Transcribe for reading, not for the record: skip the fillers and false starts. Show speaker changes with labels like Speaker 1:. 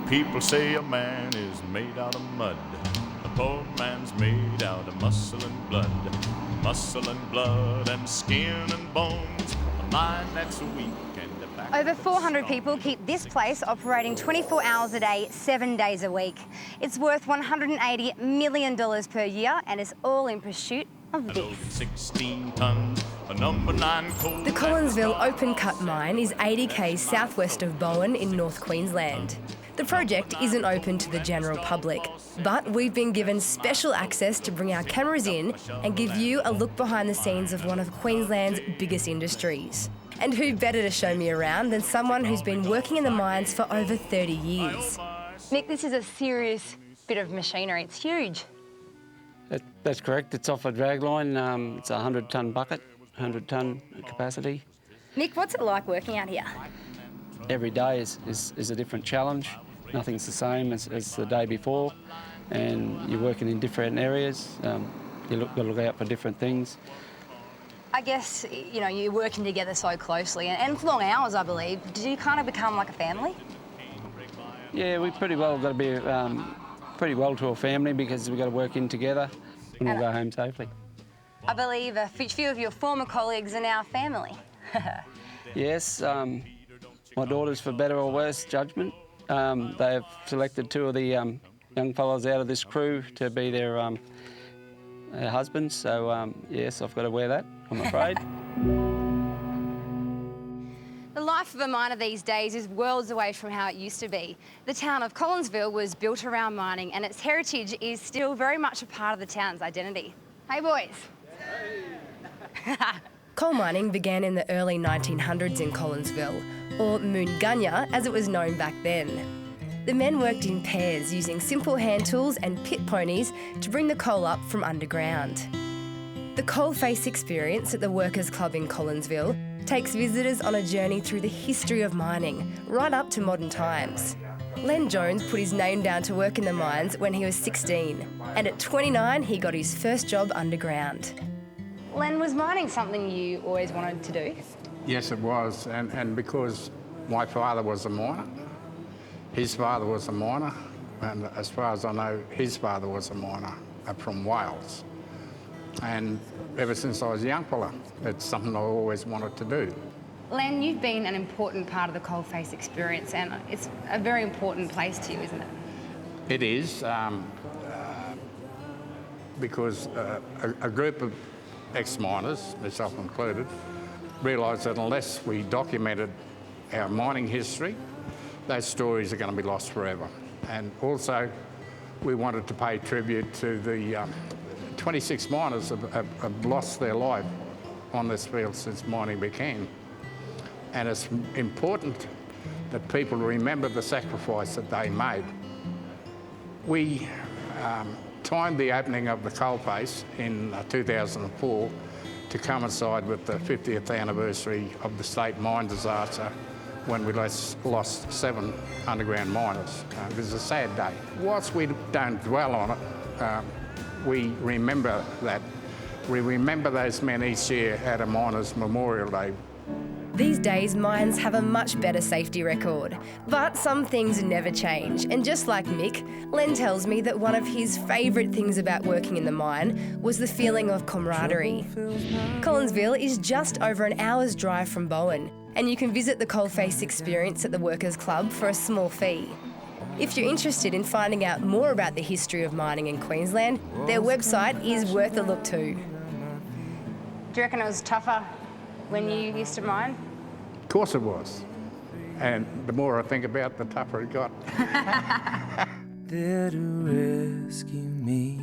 Speaker 1: People say a man is made out of mud. A poor man's made out of muscle and blood. Muscle and blood and skin and bones. A mind that's weak and a back.
Speaker 2: Over 400 people keep this place operating 24 hours a day, 7 days a week. It's worth $180 million per year and is all in pursuit of this.
Speaker 1: 16 tons, a number 9 coal.
Speaker 3: The Collinsville open cut mine is 80 k's southwest of Bowen in North Queensland. The project isn't open to the general public, but we've been given special access to bring our cameras in and give you a look behind the scenes of one of Queensland's biggest industries. And who better to show me around than someone who's been working in the mines for over 30 years.
Speaker 2: Nick, this is a serious bit of machinery. It's huge.
Speaker 4: That's correct. It's off a dragline. It's a 100-tonne bucket, 100-tonne capacity.
Speaker 2: Nick, what's it like working out here?
Speaker 4: Every day is a different challenge. Nothing's the same as the day before, and you're working in different areas. You've got to look out for different things.
Speaker 2: I guess, you know, you're working together so closely and long hours, I believe. Did you kind of become like a family?
Speaker 4: Yeah, we pretty well got to be pretty well to a family because we've got to work in together and we'll go home safely.
Speaker 2: I believe a few of your former colleagues are now family.
Speaker 4: Yes, my daughters, for better or worse judgment, they have selected 2 of the young fellows out of this crew to be their husbands. So, yes, I've got to wear that, I'm afraid.
Speaker 2: The life of a miner these days is worlds away from how it used to be. The town of Collinsville was built around mining and its heritage is still very much a part of the town's identity. Hey, boys.
Speaker 3: Hey. Coal mining began in the early 1900s in Collinsville, or Moongunya as it was known back then. The men worked in pairs using simple hand tools and pit ponies to bring the coal up from underground. The coalface experience at the Workers' Club in Collinsville takes visitors on a journey through the history of mining, right up to modern times. Len Jones put his name down to work in the mines when he was 16, and at 29 he got his first job underground.
Speaker 2: Len, was mining something you always wanted to do?
Speaker 5: Yes, it was, and because my father was a miner, his father was a miner, and as far as I know, his father was a miner from Wales. And ever since I was a young fella, it's something I always wanted to do.
Speaker 2: Len, you've been an important part of the coalface experience, and it's a very important place to you, isn't it?
Speaker 5: It is, because a group of ex-miners, myself included, realised that unless we documented our mining history, those stories are going to be lost forever. And also, we wanted to pay tribute to the 26 miners have lost their life on this field since mining began. And it's important that people remember the sacrifice that they made. We timed the opening of the coalface in 2004 to coincide with the 50th anniversary of the state mine disaster when we lost 7 underground miners. It was a sad day. Whilst we don't dwell on it, we remember that. We remember those men each year at a Miners' Memorial Day.
Speaker 3: These days, mines have a much better safety record, but some things never change. And just like Mick, Len tells me that one of his favourite things about working in the mine was the feeling of camaraderie. Collinsville is just over an hour's drive from Bowen, and you can visit the coalface experience at the Workers' Club for a small fee. If you're interested in finding out more about the history of mining in Queensland, their website is worth a look too.
Speaker 2: Do you reckon it was tougher when you used to mine?
Speaker 5: Of course it was. And the more I think about it, the tougher it got.
Speaker 6: There to rescue me.